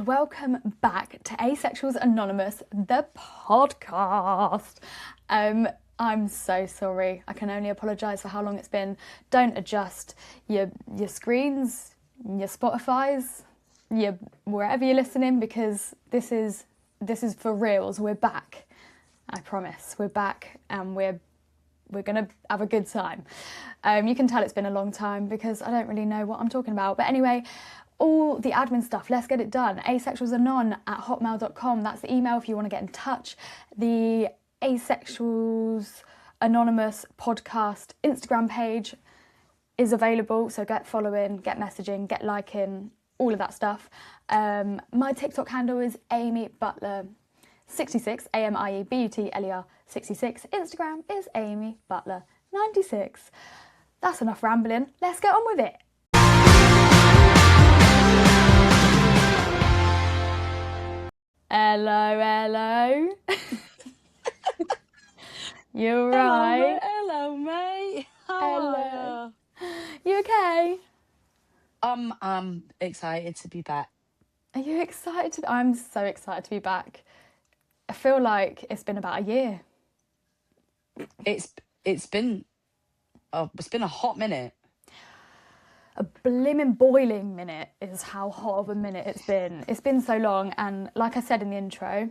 and welcome back to Asexuals Anonymous, the podcast. I'm so sorry. I can only apologise for how long it's been. Don't adjust your screens, your Spotifys, your wherever you're listening, because this is for reals. We're back. I promise. We're back, and we're gonna have a good time. You can tell it's been a long time because I don't really know what I'm talking about. But anyway, all the admin stuff, let's get it done. asexualsanon@hotmail.com. That's the email if you want to get in touch. The Asexuals Anonymous podcast Instagram page is available, so get following, get messaging, get liking, all of that stuff. My TikTok handle is Amy Butler 66, AMIEBUTLER 66. Instagram is Amy Butler 96. That's enough rambling. Let's get on with it. Hello. You're right. Hello, mate. Hello. You okay? I'm excited to be back. Are you excited? I'm so excited to be back. I feel like it's been about a year. It's been a hot minute. A blimmin' boiling minute is how hot of a minute it's been. It's been so long, and like I said in the intro,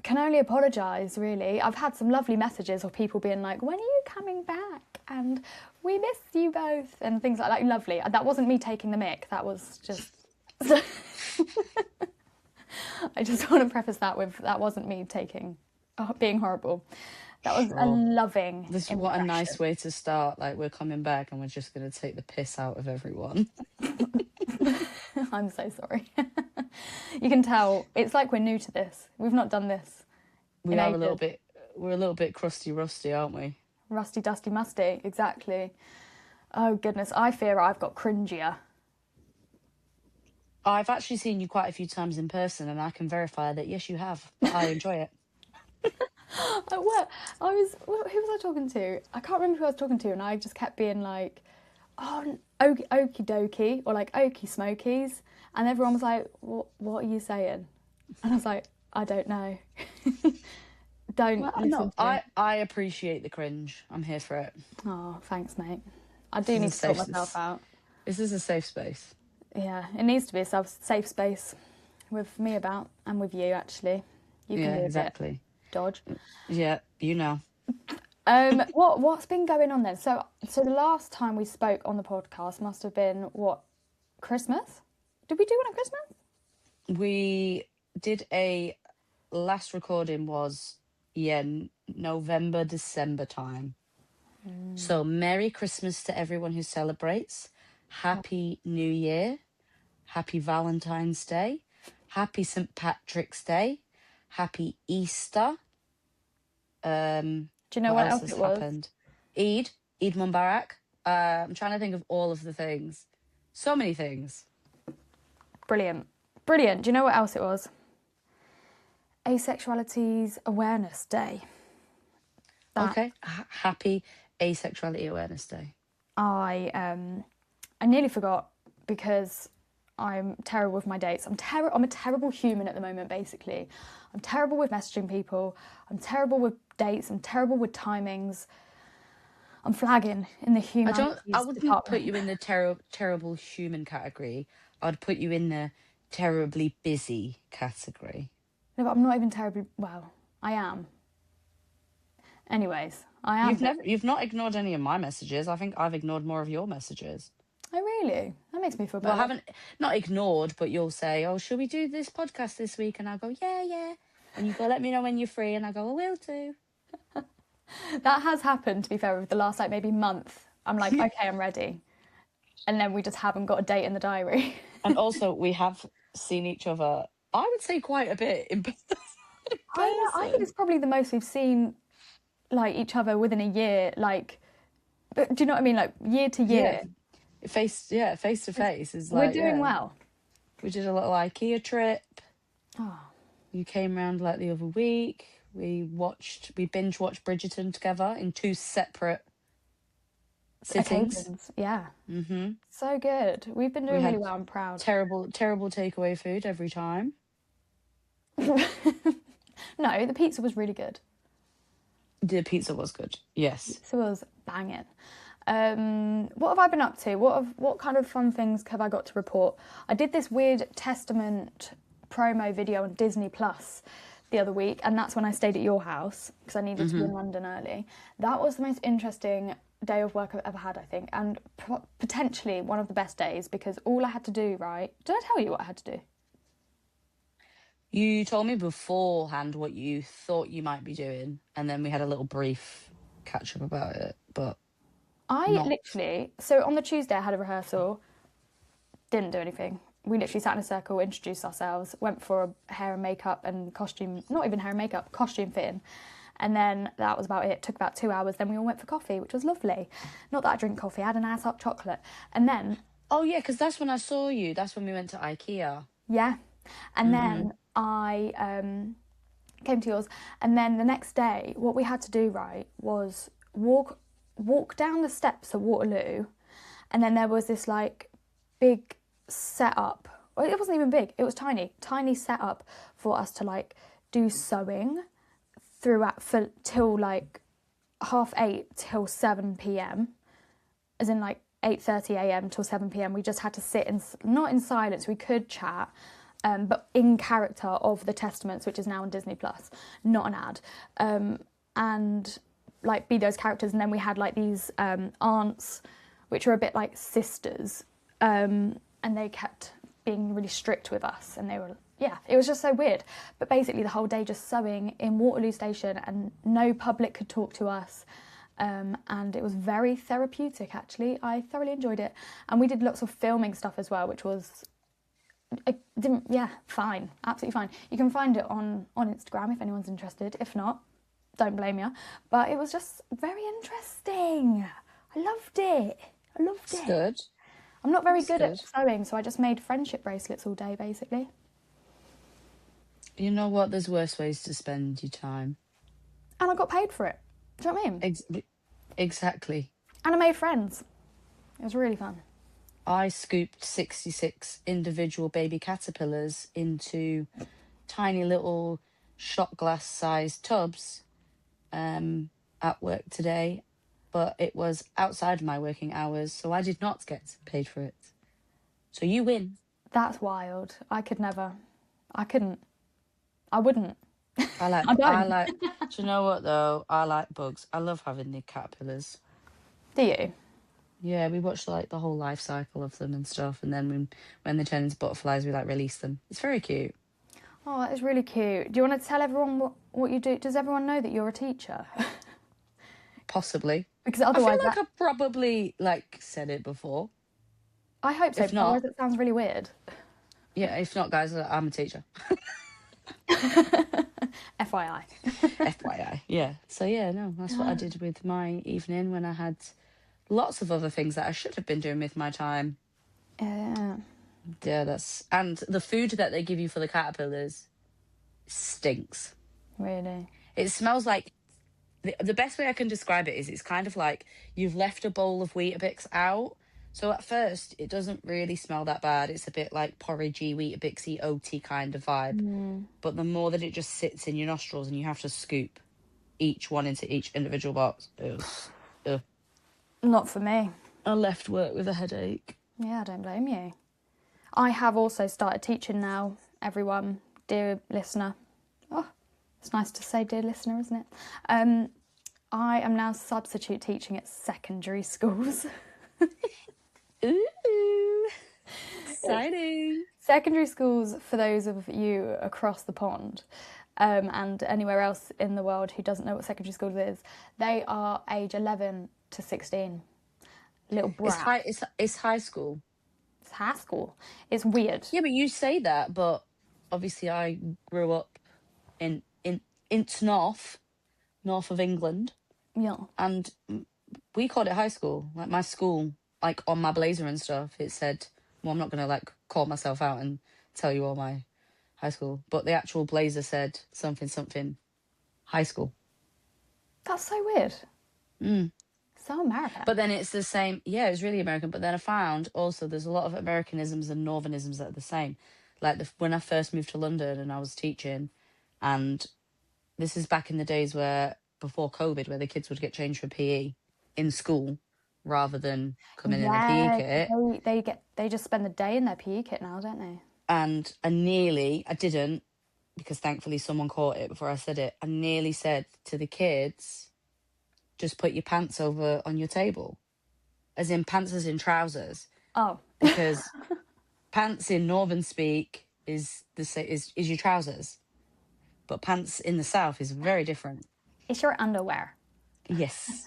can only apologise, really. I've had some lovely messages of people being like, when are you coming back? And we miss you both, and things like that. Lovely. That wasn't me taking the mick. That was just... I just want to preface that with, that wasn't me being horrible. That was a loving impression. What a nice way to start. Like, we're coming back and we're just going to take the piss out of everyone. I'm so sorry. You can tell it's like we're new to this. We've not done this. We're a little bit crusty rusty, aren't we? Rusty, dusty, musty, exactly. Oh goodness, I fear I've got cringier. I've actually seen you quite a few times in person, and I can verify that yes, you have. But I enjoy it. Who was I talking to? I can't remember who I was talking to, and I just kept being like, oh, okie dokie, or like okie smokies, and everyone was like, what are you saying? And I was like, I don't know. I appreciate the cringe. I'm here for it. Oh, thanks, mate. I do need to sort myself out. This is a safe space. Yeah, it needs to be a safe space with me about, and with you, actually. You can do exactly. Dodge. Yeah, you know. What's been going on then? So the last time we spoke on the podcast must have been Christmas? Did we do one at Christmas? We did last recording was November, December time. So Merry Christmas to everyone who celebrates. Happy New Year. Happy Valentine's Day. Happy St. Patrick's Day. Happy Easter. Do you know what else it was? Happened? Eid Mubarak. I'm trying to think of all of the things. So many things. Brilliant. Do you know what else it was? Asexuality's Awareness Day. Okay. Happy Asexuality Awareness Day. I nearly forgot because I'm terrible with my dates. I'm a terrible human at the moment, basically. I'm terrible with messaging people. I'm terrible with dates. I'm terrible with timings. I'm flagging in the humanities I wouldn't department. put you in the terrible human category. I'd put you in the terribly busy category. No, but I'm not even terribly... Well, I am. Anyways, I am... You've not ignored any of my messages. I think I've ignored more of your messages. Oh, really? That makes me feel better. Well, I haven't... Not ignored, but you'll say, oh, should we do this podcast this week? And I'll go, yeah. And you go, let me know when you're free. And I go, I will do. That has happened, to be fair, with the last, maybe month. I'm like, okay, I'm ready. And then we just haven't got a date in the diary. And also, we have seen each other, I would say, quite a bit in person. I think it's probably the most we've seen, each other within a year. Do you know what I mean? Year to year. Yeah. Face to face is We're doing well. We did a little IKEA trip. Oh. You came round the other week. We binge watched Bridgerton together in two separate sittings. occasions. Yeah. Mm-hmm. So good. We've been We doing really had well. I'm proud. terrible takeaway food every time. No, the pizza was really good. The pizza was good. Yes. Pizza was banging. What have I been up to? What kind of fun things have I got to report? I did this weird Testament promo video on Disney Plus the other week, and that's when I stayed at your house because I needed to be in London early. That was the most interesting day of work I've ever had, I think, and potentially one of the best days because all I had to do, right? Did I tell you what I had to do? You told me beforehand what you thought you might be doing, and then we had a little brief catch up about it, but I not. literally, so on the Tuesday I had a rehearsal, didn't do anything. We literally sat in a circle, introduced ourselves, went for a hair and makeup and costume, not even hair and makeup, costume fitting. And then that was about it. Took about 2 hours. Then we all went for coffee, which was lovely. Not that I drink coffee, I had a nice hot chocolate. And then, Oh yeah, because that's when I saw you. That's when we went to IKEA. yeah. And then I came to yours. And then the next day, what we had to do, right, was walk down the steps of Waterloo. And then there was this like big setup. Well, it wasn't even big, it was tiny setup for us to like do sewing throughout for till like 8:30 till 7 p.m. as in like 8:30 a.m. till 7 p.m. We just had to sit in, not in silence, we could chat, but in character of the Testaments, which is now on Disney Plus, not an ad, and like be those characters. And then we had like these aunts, which are a bit like sisters, and they kept being really strict with us, and they were, yeah, it was just so weird. But basically the whole day just sewing in Waterloo Station, and no public could talk to us. And it was very therapeutic, actually. I thoroughly enjoyed it. And we did lots of filming stuff as well, which was, fine, absolutely fine. You can find it on Instagram if anyone's interested. If not, don't blame you. But it was just very interesting. I loved it. It's good. I'm not very That's good at good. sewing, so I just made friendship bracelets all day, basically. You know what? There's worse ways to spend your time. And I got paid for it. Do you know what I mean? Exactly. And I made friends. It was really fun. I scooped 66 individual baby caterpillars into tiny little shot glass sized tubs at work today, but it was outside my working hours, so I did not get paid for it. So you win. That's wild. I could never. I couldn't. I wouldn't. I like, I I don't. like, do you know what though? I like bugs. I love having the caterpillars. Do you? Yeah, we watch like the whole life cycle of them and stuff, and then when they turn into butterflies, we like release them. It's very cute. Oh, that is really cute. Do you want to tell everyone what you do? Does everyone know that you're a teacher? Possibly. Because I feel otherwise, like I probably like said it before. I hope so. If Because otherwise, not, it sounds really weird. yeah. If not, guys, I'm a teacher. FYI. FYI. Yeah. So yeah, no, that's what I did with my evening when I had lots of other things that I should have been doing with my time. Yeah. Yeah, and the food that they give you for the caterpillars stinks. Really. It smells like the best way I can describe it is it's kind of like you've left a bowl of Weetabix out. So at first it doesn't really smell that bad. It's a bit like porridgey, Weetabixy, oaty kind of vibe. But the more that it just sits in your nostrils and you have to scoop each one into each individual box. Ugh. Ugh. Not for me. I left work with a headache. Yeah, I don't blame you. I have also started teaching now, everyone, dear listener. Oh, it's nice to say dear listener, isn't it? I am now substitute teaching at secondary schools. Ooh, exciting. Secondary schools, for those of you across the pond and anywhere else in the world who doesn't know what secondary schools is, they are age 11 to 16. Little brat. It's high school. It's high school. It's weird. Yeah, but you say that, but obviously I grew up in north of England, Yeah. and we called it high school. Like my school, like on my blazer and stuff, it said, well, I'm not gonna like call myself out and tell you all my high school, but the actual blazer said something high school. That's so weird. So American. But then it's the same. Yeah, it was really American. But then I found also there's a lot of Americanisms and Northernisms that are the same. Like when I first moved to London and I was teaching, and this is back in the days where before COVID, where the kids would get changed for PE in school rather than coming in a PE Yeah, kit. they just spend the day in their PE kit now, don't they? And I didn't, because thankfully someone caught it before I said it. I nearly said to the kids, just put your pants over on your table, as in pants as in trousers, Oh, because pants in Northern speak is your trousers, but pants in the South is very different. it's your underwear. Yes.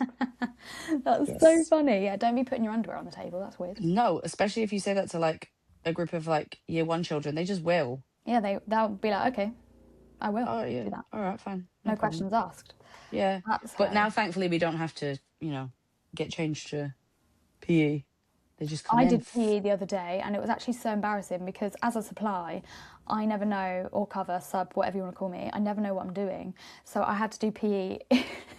That's so Yes. funny. Yeah, don't be putting your underwear on the table. That's weird. No, especially if you say that to like a group of like year one children, they just will. Yeah, they'll be like, okay, I will Oh yeah, do that. all right, fine, no No problem. questions asked. Yeah, That's but now hilarious. thankfully we don't have to, get changed to PE. They just come I in. did PE the other day, and it was actually so embarrassing because as a supply, I never know, or cover, sub, whatever you want to call me, I never know what I'm doing. So I had to do PE.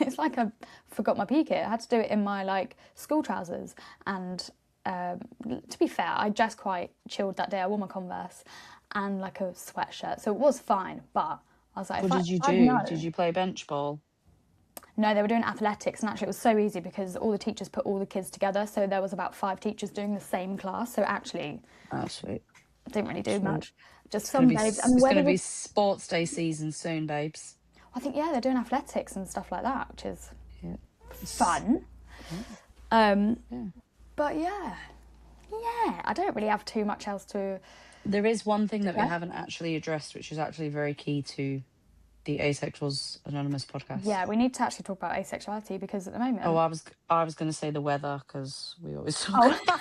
It's like I forgot my PE kit. I had to do it in my like school trousers. And to be fair, I just quite chilled that day. I wore my Converse and like a sweatshirt, so it was fine. But I was like, What did you I'd do? Did known. you play bench ball? No, they were doing athletics, and actually it was so easy because all the teachers put all the kids together. So there was about 5 teachers doing the same class. So actually, Oh, sweet. didn't really do Sweet. much. Just It's gonna some be babes. And it's whether gonna be we, sports day season soon, babes. I think, yeah, they're doing athletics and stuff like that, which is Yeah. fun. Yeah. Um, Yeah. but yeah, I don't really have too much else to. There is one thing that we Yeah. haven't actually addressed, which is actually very key to the Asexuals Anonymous podcast. Yeah, we need to actually talk about asexuality because at the moment. Oh, I was going to say the weather because we always talk Oh. about.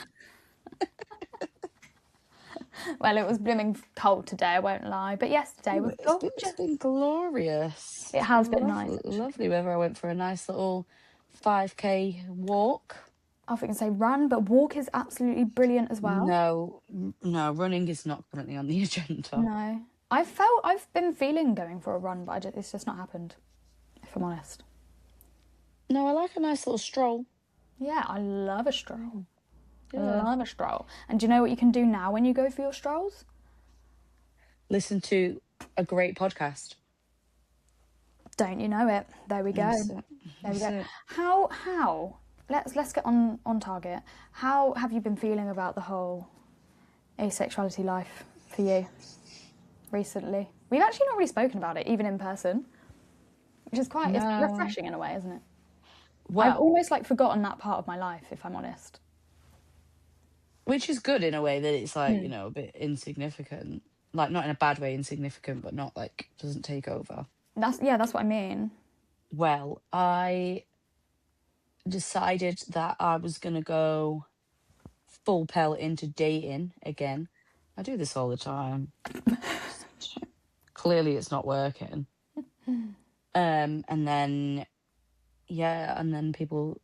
Well, it was blooming cold today, I won't lie. But yesterday was It's gorgeous. been glorious. It It's has been been nice. lovely weather. I went for a nice little 5K walk. I think I say run, but walk is absolutely brilliant as well. No, running is not currently on the agenda. No. I've been feeling going for a run, but it's just not happened, if I'm honest. No, I like a nice little stroll. Yeah, I love a stroll. I Yeah. love a stroll. And do you know what you can do now when you go for your strolls? Listen to a great podcast. Don't you know it? There we go. That's it. There we That's go. it. How let's get on target. How have you been feeling about the whole asexuality life for you recently? We've actually not really spoken about it, even in person, which is quite it's No. refreshing in a way, isn't it? I've Well, almost like forgotten that part of my life, if I'm honest. which is good in a way that it's like, a bit insignificant. Like, not in a bad way, insignificant, but not like doesn't take over. That's what I mean. Well, I decided that I was going to go full pelt into dating again. I do this all the time. Clearly, it's not working. And then, people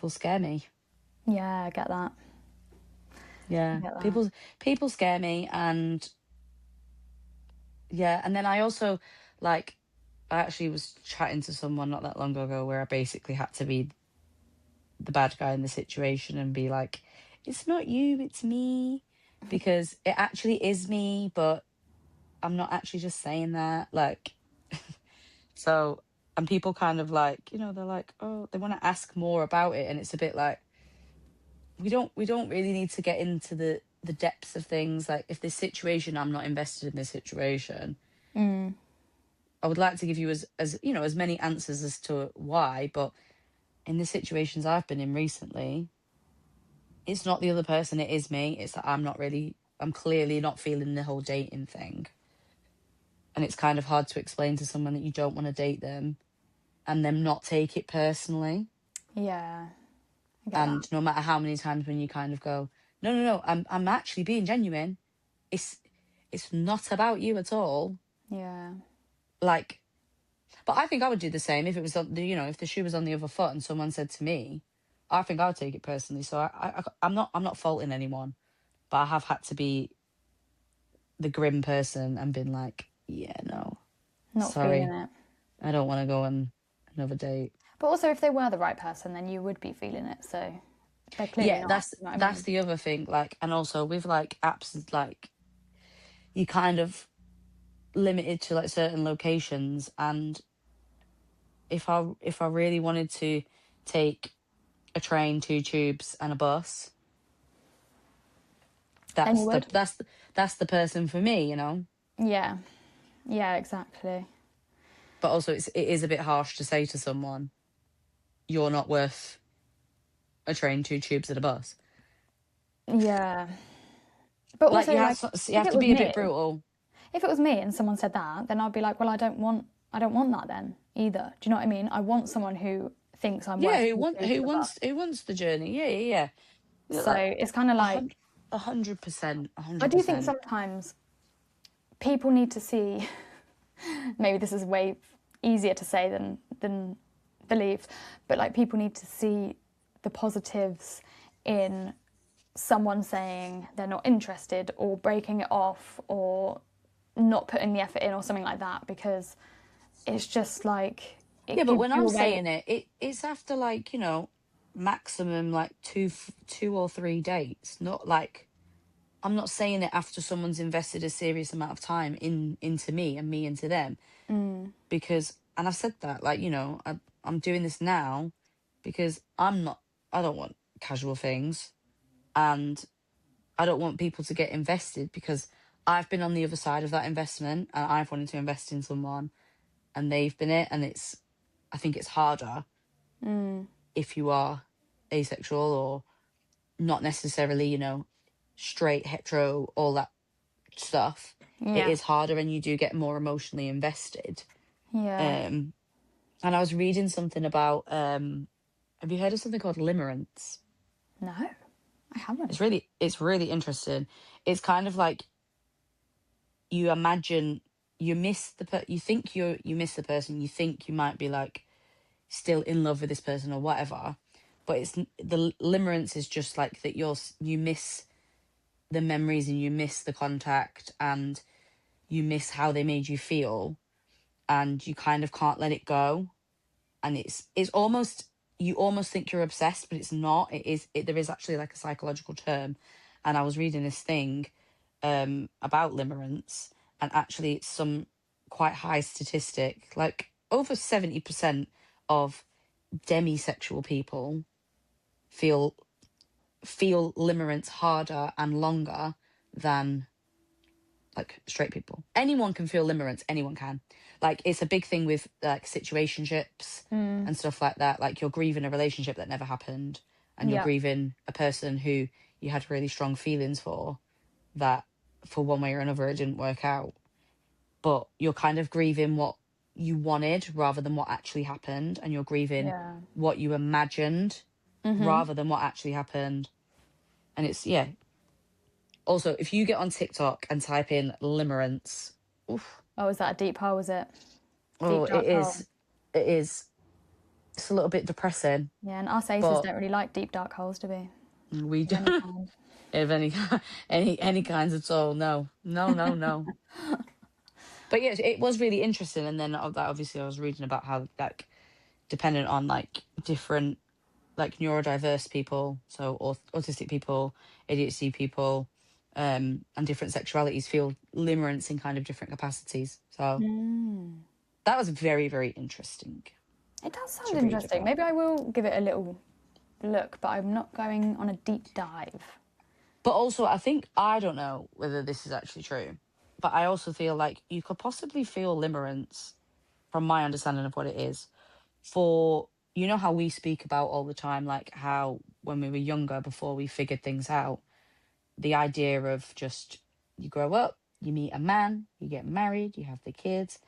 scare me. Yeah, I get that. Yeah, get that. people scare me, and yeah, and then I also like. I actually was chatting to someone not that long ago where I basically had to be the bad guy in the situation and be like, it's not you, it's me. Because it actually is me, but I'm not actually just saying that. Like, so, and people kind of like, they're like, oh, they want to ask more about it. And it's a bit like, we don't really need to get into the depths of things. Like, if this situation, I'm not invested in this situation. I would like to give you as many answers as to why, but in the situations I've been in recently, it's not the other person, it is me. It's that I'm clearly not feeling the whole dating thing. And it's kind of hard to explain to someone that you don't want to date them and them not take it personally. Yeah. I get And that. no matter how many times when you kind of go, no, I'm actually being genuine. It's not about you at all. Yeah. Like, but I think I would do the same if it was if the shoe was on the other foot and someone said to me, I think I would take it personally. So I'm not faulting anyone, but I have had to be the grim person and been like, yeah, no, Not sorry, feeling it. I don't want to go and another date. But also, if they were the right person, then you would be feeling it. So they're clearly Yeah, not. You know what I that's mean? the other thing. Like, and also with like apps, like you kind of limited to like certain locations. And if I really wanted to take a train, two tubes, and a bus, Then you that's the would. that's the person for me, you know. Yeah. Yeah. Exactly. But also, it is a bit harsh to say to someone, "You're not worth a train, two tubes, and a bus." Yeah. But Like also, like, you if have it to was be a bit me, brutal. if it was me and someone said that, then I'd be like, well, I don't want that then either. Do you know what I mean? I want someone who thinks I'm Yeah, worth two tubes and a bus. who wants the journey? Yeah, yeah, yeah. So Like it's kind of a like, hundred, 100%, a I hundred do think percent. sometimes people need to see, maybe this is way easier to say than believe, but like people need to see the positives in someone saying they're not interested or breaking it off or not putting the effort in or something like that, because it's just like Yeah, it but gives when you I'm away. saying it's after like maximum like two or three dates. Not like I'm not saying it after someone's invested a serious amount of time into me and me into them. Because and I've said that like I'm doing this now because I don't want casual things, and I don't want people to get invested because I've been on the other side of that investment and I've wanted to invest in someone and they've been it. And I think it's harder if you are asexual or not necessarily, straight, hetero, all that stuff. It Yeah, is harder and you do get more emotionally invested. yeah. Um, and I was reading something about, have you heard of something called limerence? No, I haven't. It's really interesting. It's kind of like you imagine you think you miss the person, you think you might be like still in love with this person or whatever, but the limerence is just like that you miss the memories and you miss the contact and you miss how they made you feel, and you kind of can't let it go. And it's almost, you almost think you're obsessed, but it's not. There is actually like a psychological term. And I was reading this thing about limerence, and actually it's some quite high statistic, like over 70% of demisexual people feel limerence harder and longer than like straight people. Anyone can feel limerence, anyone can. Like it's a big thing with like situationships and stuff like that. Like you're grieving a relationship that never happened, and you're Yeah, grieving a person who you had really strong feelings for, that for one way or another it didn't work out. But you're kind of grieving what you wanted rather than what actually happened, and you're grieving yeah. what you imagined rather than what actually happened. And it's, yeah. Also, if you get on TikTok and type in limerence, oof, Oh, is that a deep hole? Is it oh, deep dark hole? it is, it's a little bit depressing, Yeah, and us aces but don't really like deep dark holes, do we? we Of any don't kind. have any any kinds at all. No, no, no, no. But yeah, it was really interesting. And then of that, obviously, I was reading about how like dependent on like different like neurodiverse people, so autistic people, ADHD people, and different sexualities feel limerence in kind of different capacities. So that was very, very interesting It does sound to read interesting. about. Maybe I will give it a little look, but I'm not going on a deep dive. But also, I don't know whether this is actually true, but I also feel like you could possibly feel limerence, from my understanding of what it is, for, how we speak about all the time, like how when we were younger, before we figured things out, the idea of just you grow up, you meet a man, you get married, you have the kids,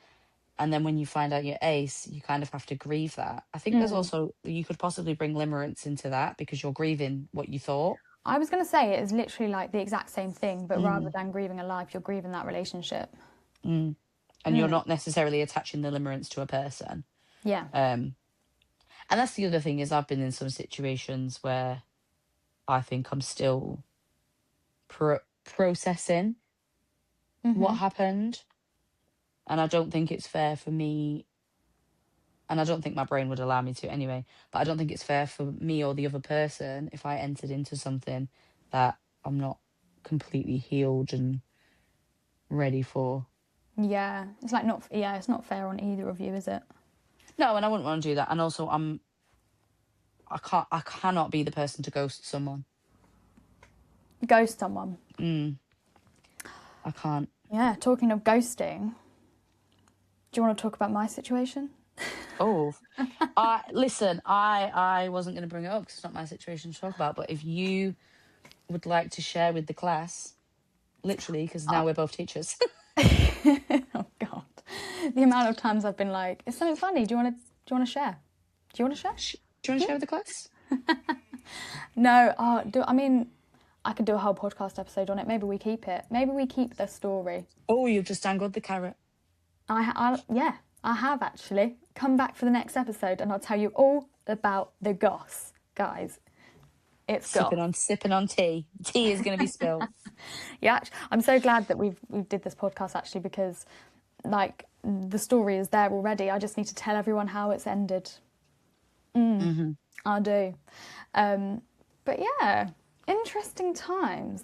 and then when you find out you're ace, you kind of have to grieve that. I think there's also, you could possibly bring limerence into that because you're grieving what you thought. I was going to say it is literally like the exact same thing, but rather Mm, than grieving a life, you're grieving that relationship. mm. And you're not necessarily attaching the limerence to a person. Yeah. Um, and that's the other thing, is I've been in some situations where I think I'm still processing what happened. And I don't think it's fair for me. and I don't think my brain would allow me to anyway. But I don't think it's fair for me or the other person if I entered into something that I'm not completely healed and ready for. Yeah, it's like not. Yeah, it's not fair on either of you, is it? No, and I wouldn't want to do that. And also, I cannot be the person to ghost someone. Ghost someone. I can't. Yeah. Talking of ghosting, do you want to talk about my situation? Oh, I listen. I wasn't going to bring it up because it's not my situation to talk about. But if you would like to share with the class, literally, because now we're both teachers. Oh God, the amount of times I've been like, "It's something funny. Do you want to? Do you want to share? Do you want to share?" Do you want to share with the class? No. I mean, I could do a whole podcast episode on it. Maybe we keep it. Maybe we keep the story. Oh, you've just dangled the carrot. Yeah, I have actually. Come back for the next episode, and I'll tell you all about the goss, guys. It's goss. Sipping on tea. Tea is going to be spilled. Yeah, I'm so glad that we did this podcast actually because, like, the story is there already. I just need to tell everyone how it's ended. I do. But yeah, interesting times.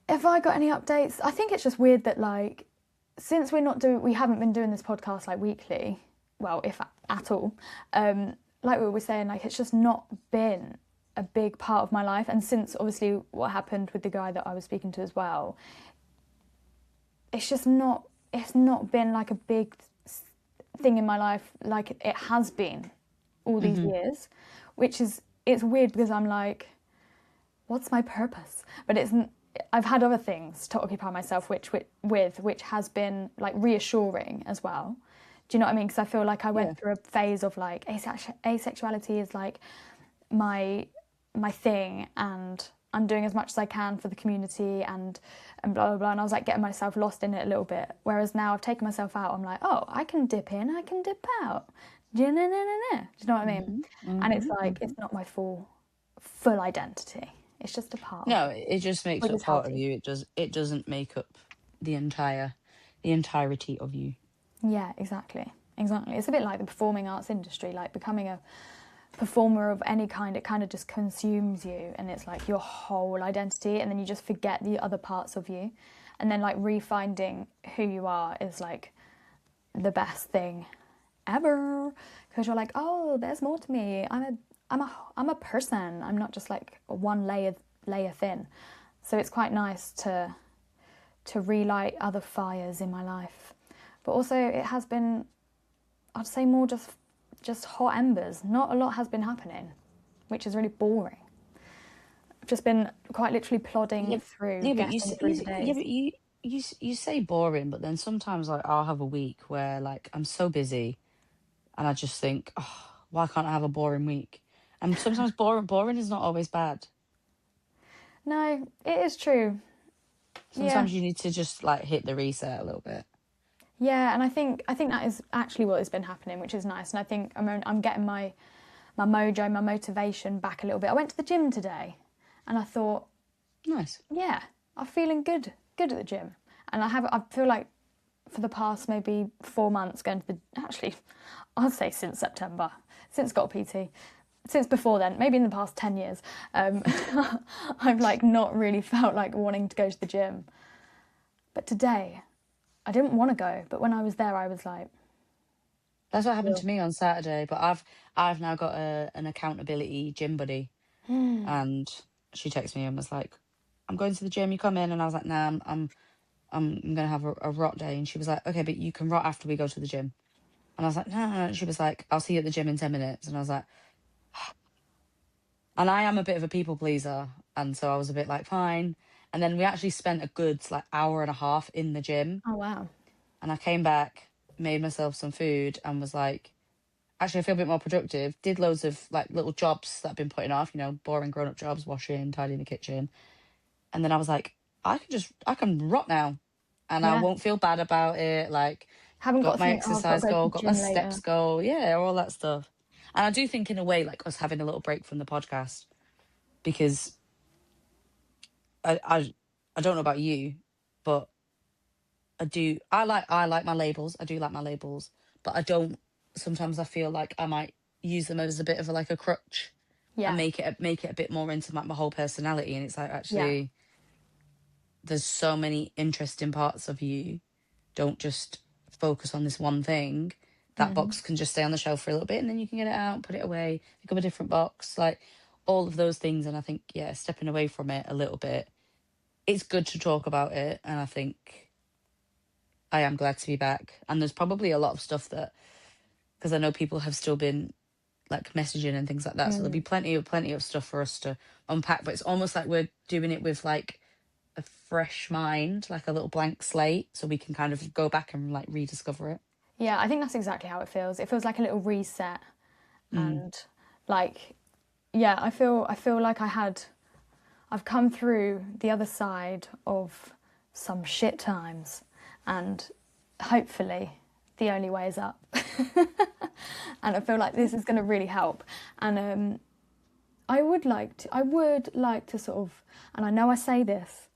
Have I got any updates? I think it's just weird that, like, since we haven't been doing this podcast like weekly, well, if at all, like we were saying, like, it's just not been a big part of my life. And since obviously what happened with the guy that I was speaking to as well, it's not been like a big thing in my life like it has been all these years, it's weird because I'm like, what's my purpose? But I've had other things to occupy myself which has been like reassuring as well. Do you know what I mean? Because I feel like I went through a phase of like asexuality is like my thing, and I'm doing as much as I can for the community and blah blah blah, and I was like getting myself lost in it a little bit, whereas now I've taken myself out. I'm like, oh, I can dip in, I can dip out. Do you know what I mean? And it's like it's not my full identity, it's just a part of No, it, it just makes which up is part of healthy. you. It doesn't make up the entirety of you. Yeah, exactly. It's a bit like the performing arts industry, like becoming a performer of any kind. It kind of just consumes you, and it's like your whole identity, and then you just forget the other parts of you, and then like refinding who you are is like the best thing ever, because you're like, oh, there's more to me. I'm a person. I'm not just like one layer thin. So it's quite nice to relight other fires in my life. But also it has been, I'd say, more just hot embers. Not a lot has been happening, which is really boring. I've just been quite literally plodding through, getting through the days. Yeah, but you say boring, but then sometimes like I'll have a week where like I'm so busy, and I just think, oh, why can't I have a boring week? And sometimes boring is not always bad. No, it is true. Yeah. Sometimes you need to just like hit the reset a little bit. Yeah, and I think that is actually what has been happening, which is nice. And I think I'm getting my mojo, my motivation back a little bit. I went to the gym today, and I thought, Nice. yeah, I'm feeling good at the gym. And I feel like for the past maybe 4 months going to actually, I'll say since September, since got a PT, since before then, maybe in the past 10 years, I've like not really felt like wanting to go to the gym. But today, I didn't want to go, but when I was there, I was like, That's what happened to me on Saturday. But I've now got an accountability gym buddy, and she texted me and was like, "I'm going to the gym. You come in?" And I was like, "Nah, I'm gonna have a rot day." And she was like, "Okay, but you can rot after we go to the gym." And I was like, "No, no, no." And she was like, "I'll see you at the gym in 10 minutes." And I was like, and I am a bit of a people pleaser, and so I was a bit like, fine. And then we actually spent a good like hour and a half in the gym, oh wow, and I came back, made myself some food, and was like, actually, I feel a bit more productive. Did loads of like little jobs that I've been putting off, boring grown up jobs, washing, tidying the kitchen. And then I was like, I can rot now, and I yeah. won't feel bad about it. Like, Haven't got got to my think, oh, I've got to exercise go to goal, the got my gym steps later. goal, yeah, all that stuff. And I do think, in a way, like us having a little break from the podcast, because I don't know about you, but I like my labels. I do like my labels, but I don't. sometimes I feel like I might use them as a bit of like a crutch and Yeah. make it a bit more into like my whole personality. And it's like, Yeah. actually, there's so many interesting parts of you. Don't just focus on this one thing. That Mm. box can just stay on the shelf for a little bit, and then you can get it out, put it away, pick up a different box, like all of those things. And I think, yeah, stepping away from it a little bit, it's good to talk about it. And I think I am glad to be back. And there's probably a lot of stuff that, because I know people have still been like messaging and things like that. So there'll be Mm. plenty of stuff for us to unpack. But it's almost like we're doing it with like a fresh mind, like a little blank slate, so we can kind of go back and like rediscover it. Yeah, I think that's exactly how it feels. It feels like a little reset, Mm. and like, yeah, I feel like I've come through the other side of some shit times, and hopefully the only way is up. And I feel like this is going to really help. And I would like to sort of, and I know I say this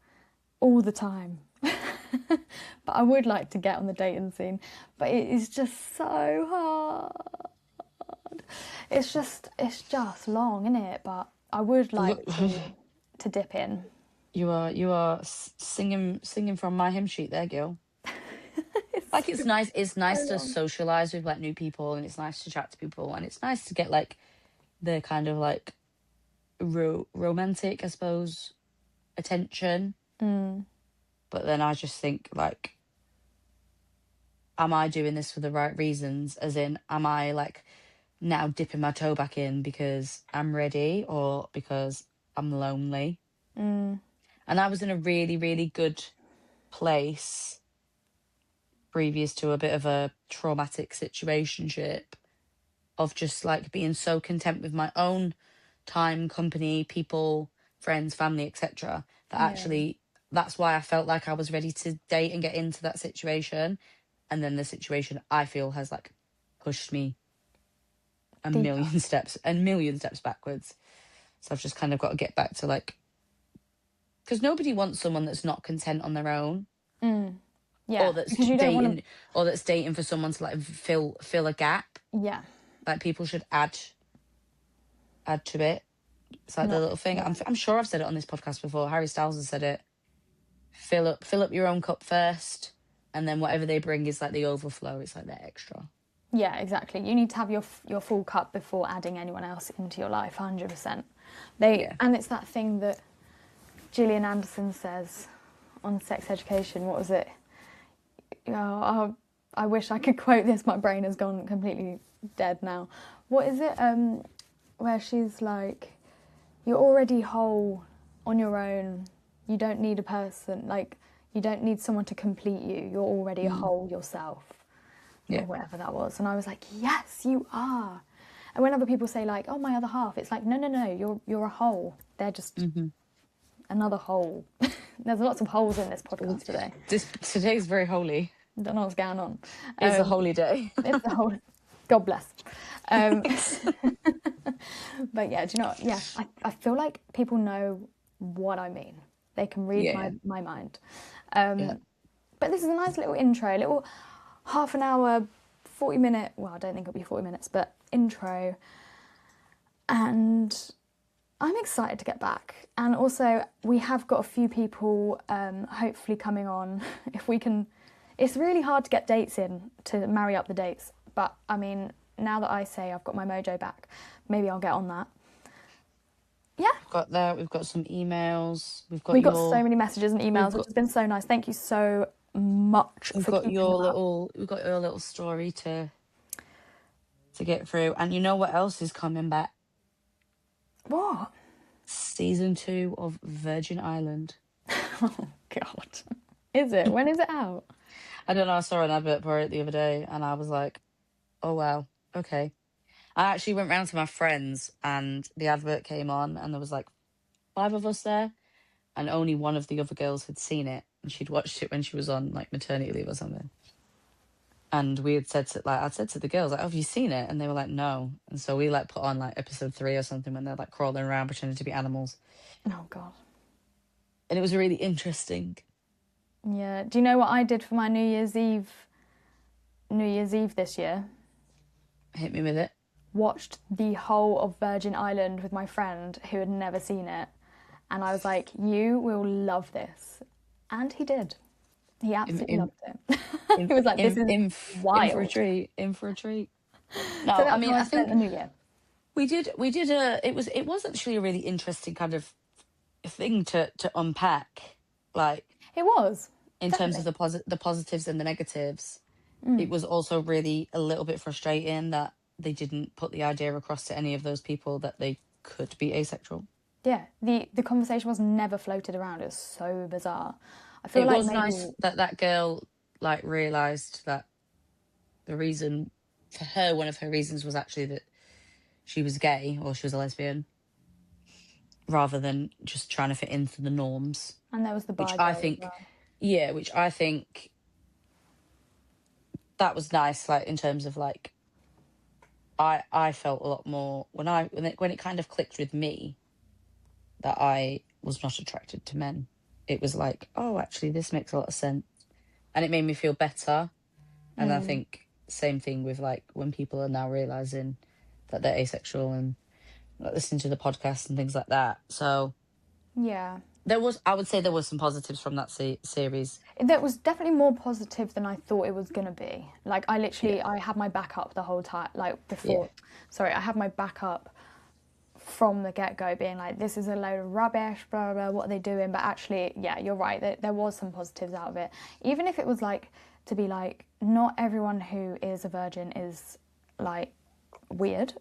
all the time, but I would like to get on the dating scene, but it is just so hard. It's just long, isn't it? But I would like to dip in. You are singing from my hymn sheet there, girl. Like, it's nice. It's So nice to long. socialize with like new people, and it's nice to chat to people, and it's nice to get like the kind of like romantic, I suppose, attention. Mm, But then I just think like, am I doing this for the right reasons? As in, am I like now dipping my toe back in because I'm ready or because I'm lonely? mm, And I was in a really, really good place previous to a bit of a traumatic situationship, of just like being so content with my own time, company, people, friends, family, etc. That yeah, actually, that's why I felt like I was ready to date and get into that situation. And then the situation, I feel, has like pushed me a deeper. million steps and million steps backwards. So I've just kind of got to get back to like, because nobody wants someone that's not content on their own, Mm, or yeah, that's because you don't want dating, or that's dating for someone to like fill a gap. to. Yeah, Like, people should add to it. It's like the not. little thing. Yeah, I'm sure I've said it on this podcast before. Harry Styles has said it. Fill up your own cup first, and then whatever they bring is like the overflow. It's like the extra. yeah, exactly. You need to have your full cup before adding anyone else into your life. 100%. Yeah. And it's that thing that Gillian Anderson says on sex education. What was it? I wish I could quote this. My brain has gone completely dead now. What is it? Where she's like, "You're already whole on your own. You don't need a person. Like, you don't need someone to complete you. You're already a Mm. whole yourself," or Yeah. whatever that was. And I was like, "Yes, you are." And when other people say like, "Oh, my other half," it's like, no. You're a whole. They're just Hmm. another hole. There's lots of holes in this podcast today. Today's very holy. I don't know what's going on. It's a holy day. It's the whole. God bless. Um, but yeah, do you know what? Yeah, I feel like people know what I mean. They can read Yeah. my mind. Yeah. But this is a nice little intro, a little half an hour, 40-minute, well, I don't think it'll be 40 minutes, but intro. And I'm excited to get back. And also, we have got a few people hopefully coming on. If we can, it's really hard to get dates in, to marry up the dates. But I mean, now that I say I've got my mojo back, maybe I'll get on that. Yeah. Got that. We've got some emails. We got so many messages and We've emails, which got has been so nice. Thank you so much we've for got keeping them up. we've got your little story to get through. And you know what else is coming back? What? Season 2 of Virgin Island. Oh, God. Is it? When is it out? I don't know. I saw an advert for it the other day, and I was like, "Oh wow, okay." I actually went round to my friends, and the advert came on, and there was like 5 of us there, and only one of the other girls had seen it, and she'd watched it when she was on like maternity leave or something. And we had said to, like, I'd said to the girls, like, "Oh, have you seen it?" And they were like, "No." And so we like put on like episode 3 or something when they're like crawling around pretending to be animals, Oh, God. and it was really interesting. Yeah. Do you know what I did for my New Year's Eve this year? Hit me with it. Watched the whole of Virgin Island with my friend who had never seen it. And I was like, you will love this. And he did. He absolutely loved it. He was like, this is In for a wild. treat. In for a treat. So No, I that's mean, how I I spent think the new year. we did it was actually a really interesting kind of thing to unpack, like It was, in terms of definitely. the positives and the negatives. It was also really a little bit frustrating that they didn't put the idea across to any of those people that they could be asexual. Yeah, the conversation was never floated around. It was so bizarre. I feel It like was maybe, nice that that girl like realized that the reason for her, one of her reasons was actually that she was gay or she was a lesbian, rather than just trying to fit into the norms, and there was the which bi I girl as think, well. yeah, which I think that was nice. Like in terms of like, I felt a lot more when it kind of clicked with me that I was not attracted to men. It was like, oh, actually, this makes a lot of sense, and it made me feel better. And I think same thing with like when people are now realizing that they're asexual and like listening to the podcast and things like that. So Yeah. I would say there was some positives from that series. That was definitely more positive than I thought it was gonna be. Like Yeah, I had my back up the whole time. Like yeah, before, sorry, I had my back up from the get go, being like, this is a load of rubbish, blah, blah, blah, what are they doing? But actually, yeah, you're right. There was some positives out of it. Even if it was like, to be like, not everyone who is a virgin is like weird.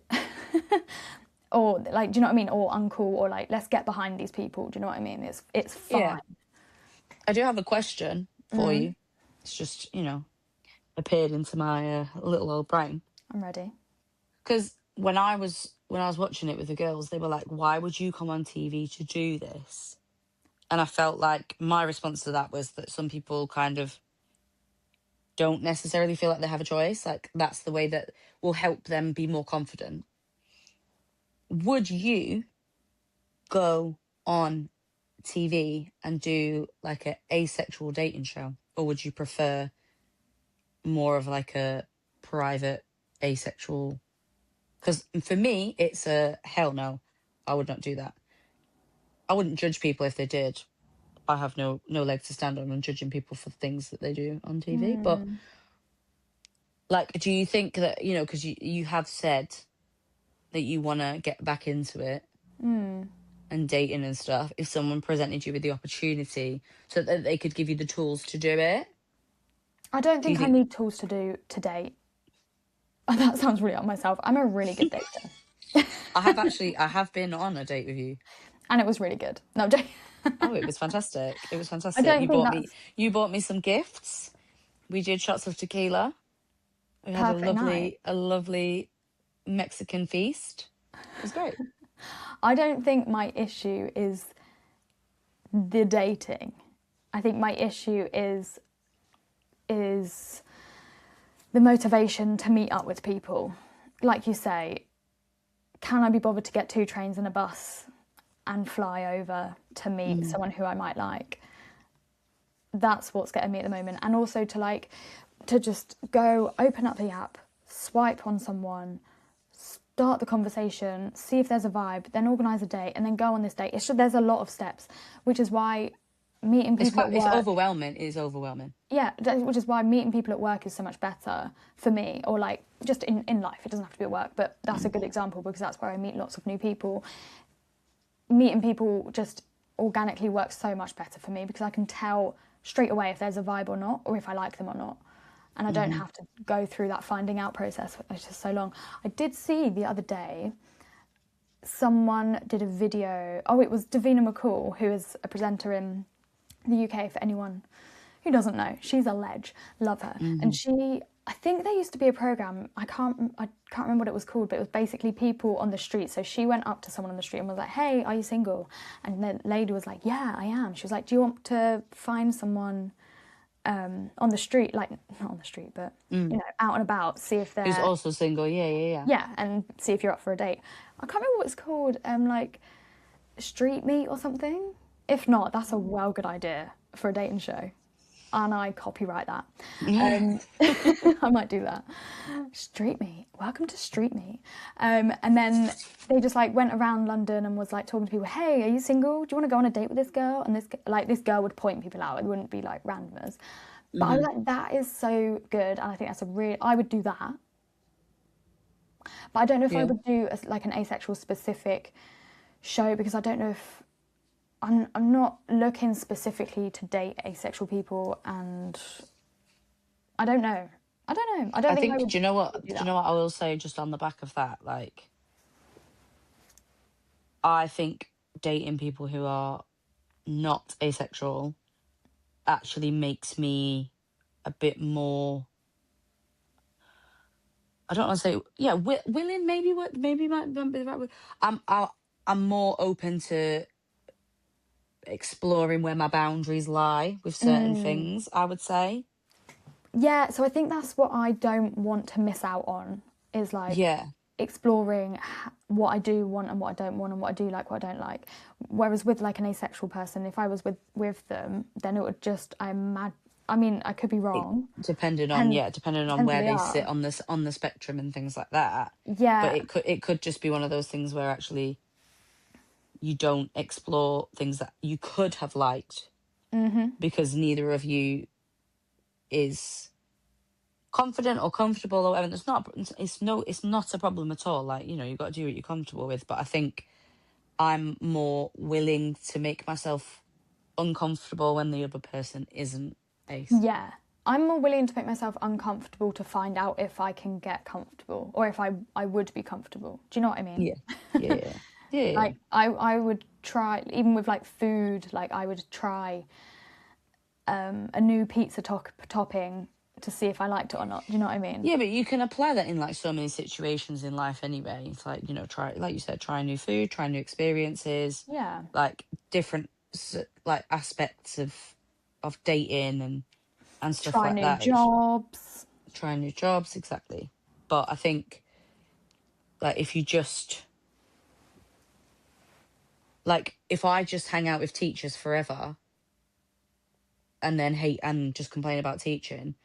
Or like, do you know what I mean? Or uncool, or like, let's get behind these people. Do you know what I mean? It's yeah. fine. I do have a question for you. It's just appeared into my little old brain. I'm ready. Because when I was watching it with the girls, they were like, "Why would you come on TV to do this?" And I felt like my response to that was that some people kind of don't necessarily feel like they have a choice. Like that's the way that will help them be more confident. Would you go on TV and do like a asexual dating show, or would you prefer more of like a private asexual? Because for me, it's a hell no. I would not do that. I wouldn't judge people if they did. I have no leg to stand on judging people for things that they do on TV. But like, do you think that because you have said that you want to get back into it and dating and stuff, if someone presented you with the opportunity so that they could give you the tools to do it, I don't do you think I think? need tools to date. That sounds really up myself. I'm a really good dater. I have been on a date with you. And it was really good. No, I'm joking. Oh, it was fantastic. It was I fantastic. don't You think bought me that's you bought me some gifts. We did shots of tequila. We had a perfect night. lovely Mexican feast. It was great. I don't think my issue is the dating. I think my issue is the motivation to meet up with people. Like you say, can I be bothered to get 2 trains and a bus and fly over to meet Mm. someone who I might like? That's what's getting me at the moment. And also to just go open up the app, swipe on someone, start the conversation, see if there's a vibe, then organise a date, and then go on this date. It's just, there's a lot of steps, which is why meeting people at It's work, overwhelming. It is overwhelming. yeah, which is why meeting people at work is so much better for me, or like just in life. It doesn't have to be at work, but that's a good example because that's where I meet lots of new people. Meeting people just organically works so much better for me because I can tell straight away if there's a vibe or not, or if I like them or not. And I don't have to go through that finding out process, which is so long. I did see the other day someone did a video. Oh, it was Davina McCall, who is a presenter in the UK, for anyone who doesn't know. She's a ledge. Love her. And I think there used to be a program, I can't remember what it was called, but it was basically people on the street. So she went up to someone on the street and was like, "Hey, are you single?" And the lady was like, "Yeah, I am." She was like, "Do you want to find someone on the street, like not on the street, but out and about, see if Who's they're also single? Yeah, yeah, yeah. yeah, and see if you're up for a date." I can't remember what it's called, like street meet or something. If not, that's a well good idea for a dating show. and I copyright that. I might do that. Street meet. Welcome to street meet. And then they just like went around London and was like talking to people. Hey, are you single? Do you want to go on a date with this girl? And this girl would point people out. It wouldn't be like randomers. But I was like, that is so good, and I think that's I would do that. But I don't know if I Yeah. would do like an asexual specific show, because I don't know if I'm not looking specifically to date asexual people, and I don't know. I don't I think I think, would do you know what? do Do you that. know what I will say just on the back of that? Like, I think dating people who are not asexual actually makes me a bit more. I don't want to say, yeah, willing. Maybe might be the right word. I'm more open to exploring where my boundaries lie with certain things, I would say. Yeah, so I think that's what I don't want to miss out on, is like Yeah. exploring what I do want and what I don't want, and what I do like, what I don't like. Whereas with like an asexual person, if I was with them, then it would just I mean, I could be wrong. Depending on, Depends yeah, depending on depends who where they they sit are. on the spectrum and things like that. But Yeah. it could just be one of those things where actually you don't explore things that you could have liked because neither of you is confident or comfortable or whatever. It's not a problem at all. Like, you've got to do what you're comfortable with. But I think I'm more willing to make myself uncomfortable when the other person isn't ace. Yeah. I'm more willing to make myself uncomfortable to find out if I can get comfortable, or if I would be comfortable. Do you know what I mean? Yeah. Yeah. Yeah. Yeah. Like I would try, even with like food, like I would try a new pizza topping to see if I liked it or not. Do you know what I mean? Yeah, but you can apply that in like so many situations in life anyway. It's like, try, like you said, try new food, try new experiences, Yeah. like different like aspects of dating and stuff Try like new that. jobs. Try new jobs, exactly. But I think, like, if you just, like, if I just hang out with teachers forever and then hate and just complain about teaching,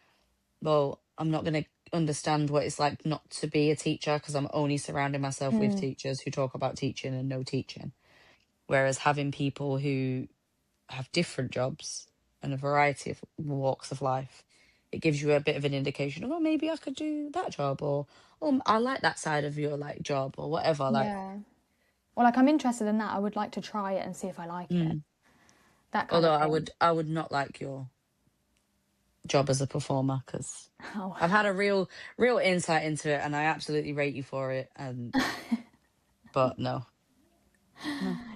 well, I'm not going to understand what it's like not to be a teacher, because I'm only surrounding myself with teachers who talk about teaching and no teaching. Whereas having people who have different jobs and a variety of walks of life, it gives you a bit of an indication of, oh, maybe I could do that job, or, oh, I like that side of your like job, or whatever. Like, Yeah. Well, like I'm interested in that. I would like to try it and see if I like it. That kind although of I thing. would, I would not like your job as a performer, because Oh. I've had a real insight into it, and I absolutely rate you for it. And but no,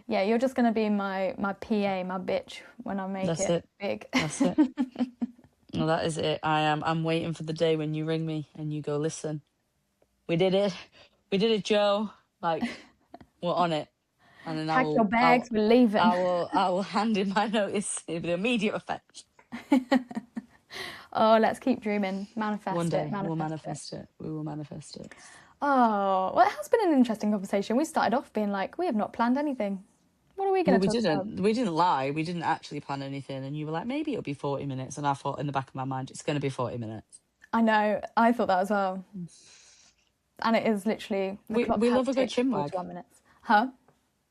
Yeah, you're just gonna be my PA, my bitch, when I make that's it it. big. That's it. Well, that is it. I'm waiting for the day when you ring me and you go, listen, we did it. We did it, Joe. Like, we're on it. And then Pack your bags, we're leaving. I will hand in my notice with immediate effect. Oh, let's keep dreaming. One Manifest it, day we'll manifest it. manifest it. We will manifest it. Oh, well, it has been an interesting conversation. We started off being like, we have not planned anything. What are we Well, going to talk about? we didn't lie. We didn't actually plan anything. And you were like, maybe it'll be 40 minutes. And I thought in the back of my mind, it's going to be 40 minutes. I know, I thought that as well. And it is literally, the clock We has love a good ticked chinwag. 41 minutes. Huh?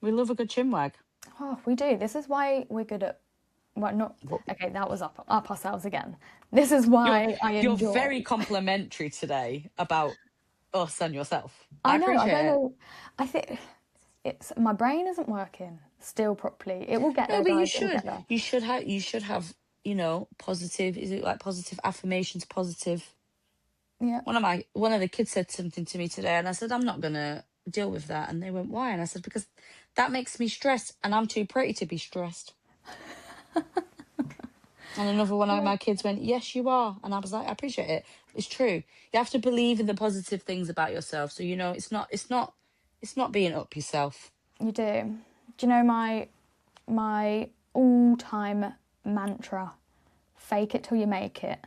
We love a good chinwag. Oh, we do. This is why we're good at, well, not, What? okay, that was up ourselves again. This is why I You're enjoy. very complimentary today about us and yourself. I I know, I appreciate don't it. know. I think my brain isn't working still properly. It will get No, there, but you guys. It will should. get there. You should have, positive, is it like positive affirmations, positive. Yeah. One of the kids said something to me today, and I said, I'm not gonna deal with that. And they went, why? And I said, because that makes me stressed, and I'm too pretty to be stressed. And another one of my kids went, yes, you are. And I was like, I appreciate it. It's true. You have to believe in the positive things about yourself. So, it's not being up yourself. You do. Do you know my all-time mantra? Fake it till you make it.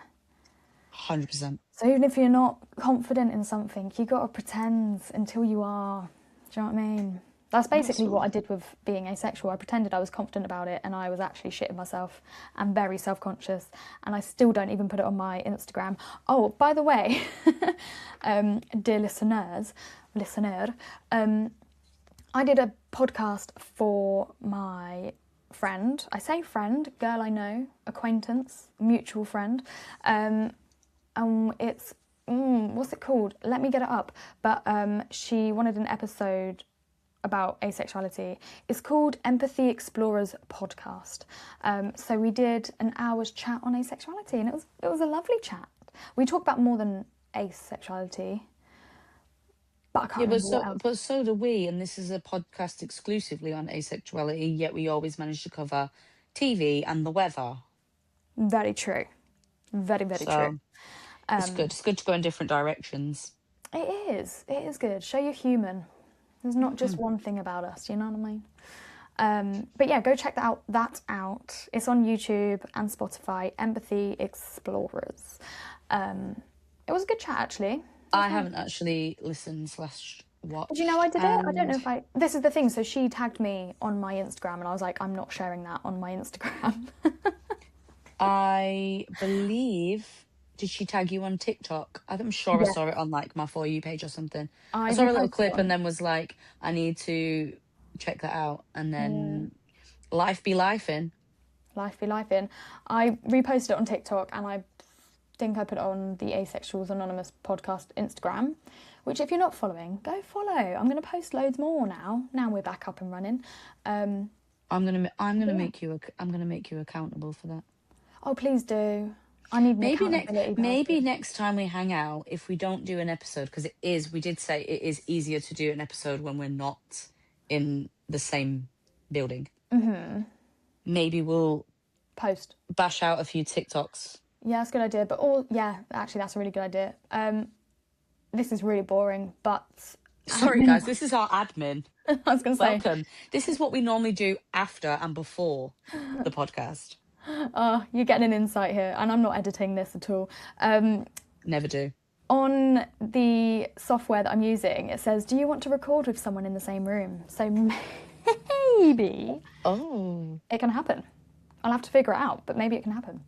100%. So even if you're not confident in something, you got to pretend until you are. Do you know what I mean? That's That's basically what all. I did with being asexual. I pretended I was confident about it and I was actually shitting myself and very self-conscious. And I still don't even put it on my Instagram. Oh, by the way, dear listener, I did a podcast for my friend. I say friend, girl I know, acquaintance, mutual friend. It's, what's it called? Let me get it up. But she wanted an episode about asexuality. It's called Empathy Explorers Podcast. So we did an hour's chat on asexuality, and it was a lovely chat. We talk about more than asexuality, but I can't Yeah, remember what else. but so do we, and this is a podcast exclusively on asexuality, yet we always manage to cover TV and the weather. Very true. Very, very true. So it's good. It's good to go in different directions. It is. It is good. Show you're human. There's not just one thing about us, you know what I mean? But yeah, go check that out. It's on YouTube and Spotify, Empathy Explorers. It was a good chat, actually. I haven't actually listened slash watched. Did you know I did it? I don't know And if I... This is the thing. So she tagged me on my Instagram and I was like, I'm not sharing that on my Instagram. I believe, did she tag you on TikTok? I'm sure I Yeah. saw it on like my For You page or something. I I saw a little reposted it clip on... and then was like, I need to check that out. And Yeah. then life be lifing. Life be life in. I reposted it on TikTok and I think I put it on the Asexuals Anonymous podcast Instagram, which if you're not following, go follow. I'm going to post loads more now. Now we're back up and running. I'm gonna make you accountable for that. Oh, please do. I need an accountability Maybe person. next time we hang out, if we don't do an episode, because we did say it is easier to do an episode when we're not in the same building. Mm-hmm. Maybe we'll Post. bash out a few TikToks. Yeah, that's a good idea. But actually, that's a really good idea. This is really boring, but Sorry, guys, this is our admin. I was going to say, Welcome. This is what we normally do after and before the podcast. you're getting an insight here, and I'm not editing this at all. Never do. On the software that I'm using, it says, do you want to record with someone in the same room? So maybe it can happen. I'll have to figure it out, but maybe it can happen.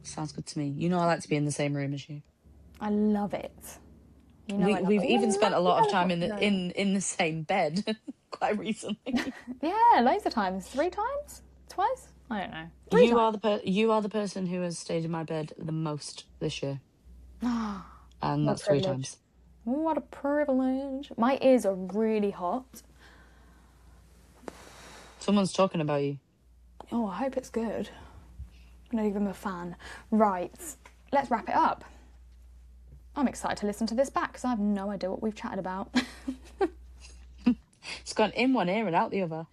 Sounds good to me. You know I like to be in the same room as you. I love it. You know, We've even spent a lot of time in the same bed quite recently. Yeah, loads of times. 3 times? Twice? I don't know. 3 times. You are the person who has stayed in my bed the most this year. And that's 3 times. What a privilege. My ears are really hot. Someone's talking about you. Oh, I hope it's good. I'm not even a fan. Right, let's wrap it up. I'm excited to listen to this back because I have no idea what we've chatted about. It's gone in one ear and out the other.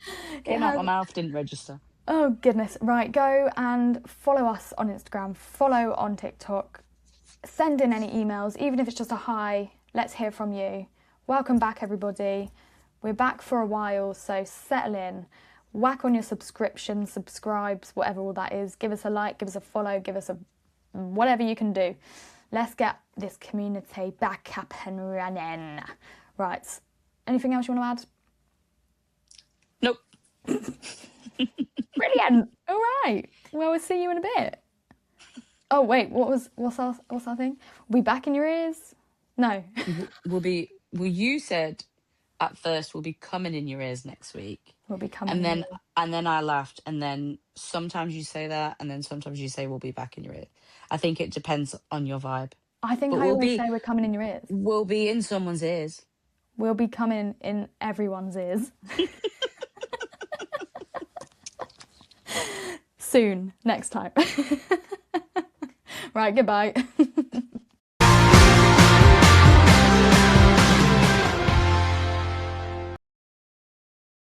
Came out my mouth, didn't register. Oh, goodness. Right, go and follow us on Instagram, follow on TikTok, send in any emails, even if it's just a hi. Let's hear from you. Welcome back, everybody. We're back for a while, so settle in. Whack on your subscription, subscribes, whatever all that is. Give us a like, give us a follow, give us a whatever you can do. Let's get this community back up and running. Right. Anything else you want to add? Nope. Brilliant. All right. Well, we'll see you in a bit. Oh wait, what's our thing? We'll be back in your ears? No. You said at first we'll be coming in your ears next week. We'll be coming. And then I laughed, and then sometimes you say that, and then sometimes you say we'll be back in your ear. I think it depends on your vibe. I think I always say we're coming in your ears. We'll be in someone's ears. We'll be coming in everyone's ears. Soon, next time. Right, goodbye.